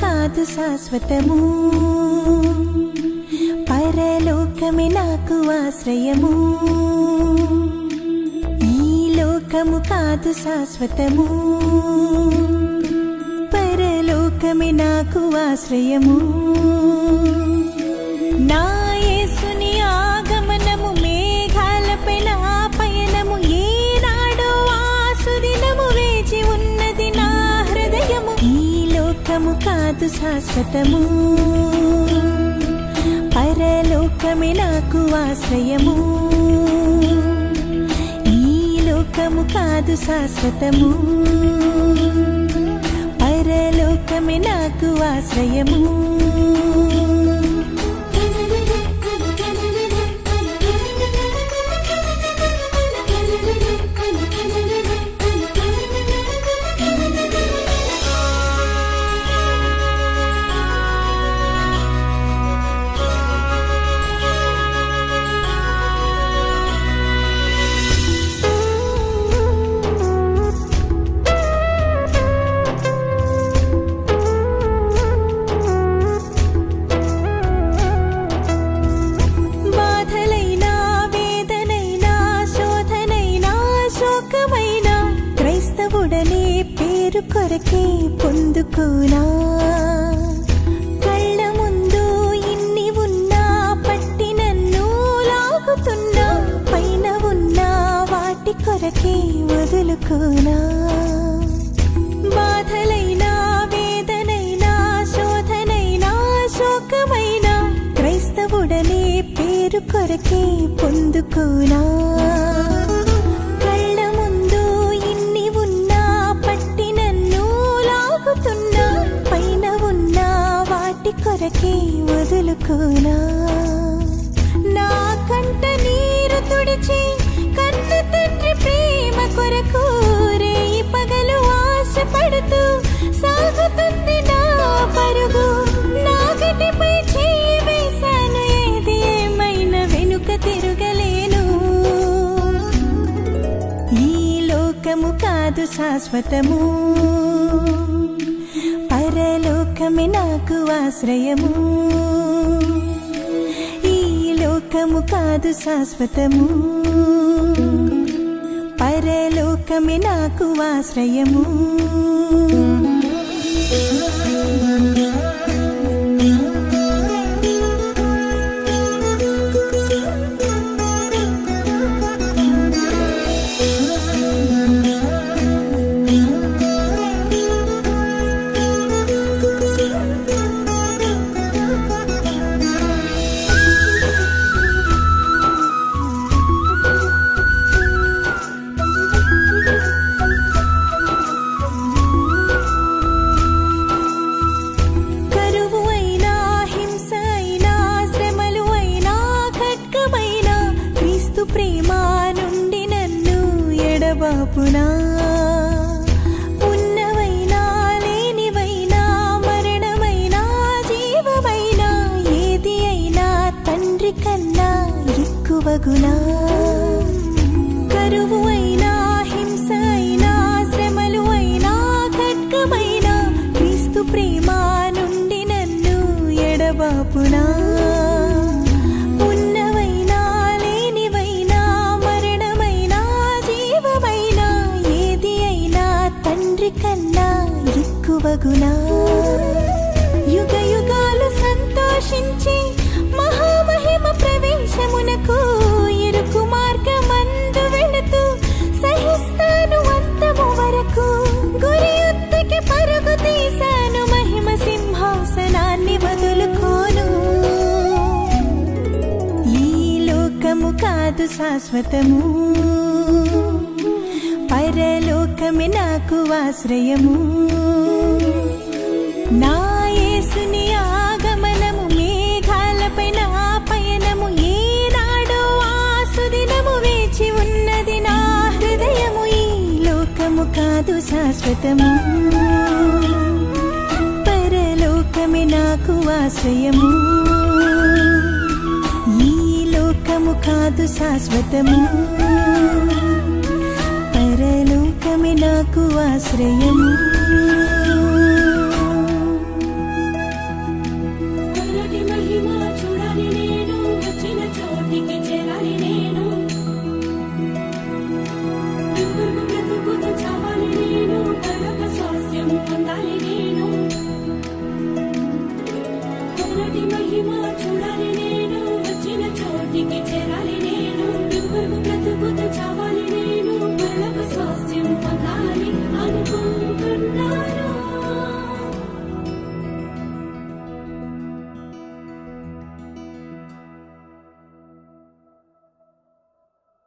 కాదు శాశ్వతము, పరలోకమే నాకు ఆశ్రయము. ఈ లోకము కాదు శాశ్వతము, పరలోకమే నాకు ఆశ్రయము. నా యేసుని ఆగమనము మేఘాలపై నా పయనము, ఏనాడో ఆసుదినము వేచి ఉన్నది నా హృదయము. ఈ లోకము కాదు శాశ్వతము, పరలోకమే నాకు ఆశ్రయము. ఈ లోకము కాదు శాశ్వతము, పరలోకమే నాకు ఆశ్రయము. కొరకే పొందుకోనా, కళ్ళ ముందు ఇన్ని ఉన్నా పట్టి నన్ను లాగుతున్నా, పైన ఉన్నా వాటి కొరకే వదులుకోనా. బాధలైనా వేదనైనా శోధనైనా శోకమైనా క్రైస్తవుడనే పేరు కొరకే పొందుకోనా. కొరకే వదులుకోనా. నా కంట నీరు తుడిచి కన్న తండ్రి ప్రేమ కొరకు రేయి పగలు ఆశపడుతూ సాగుతుంది నా పరుగు. నా గటిపై చేయి వేశాను, ఏది ఏమైనా వెనుక తిరగలేను. ఈ లోకము కాదు శాశ్వతము, పరలోకమే నాకు ఆశ్రయము. ఈ లోకము కాదు శాశ్వతము, పరలోకమే నాకు ఆశ్రయము. ఉన్నవైనా లేనివైనా మరణమైనా జీవమైనా ఏది అయినా తండ్రి కన్నా ఎక్కువగునా. కరువు అయినా హింస అయినా శ్రమలు అయినా ఖడ్గమైనా క్రీస్తు ప్రేమ నుండి నన్ను ఎడబాపునా. కన్నా ఎక్కువగునా. యుగ యుగాలు సంతో కాదు శాశ్వతము, పరలోకమే నాకు ఆశ్రయము. నా యేసుని ఆగమనము, మేఘాలపై నా పయనము, ఏనాడో ఆ సుదినము వేచి ఉన్నది నా హృదయము. ఈ లోకము కాదు శాశ్వతము, పరలోకమే నాకు ఆశ్రయము. ఈ లోకము కాదు శాశ్వతము, పరలోకమే నాకు ఆశ్రయము. మహిమ చూడాలి నేను వచ్చిన చోటికి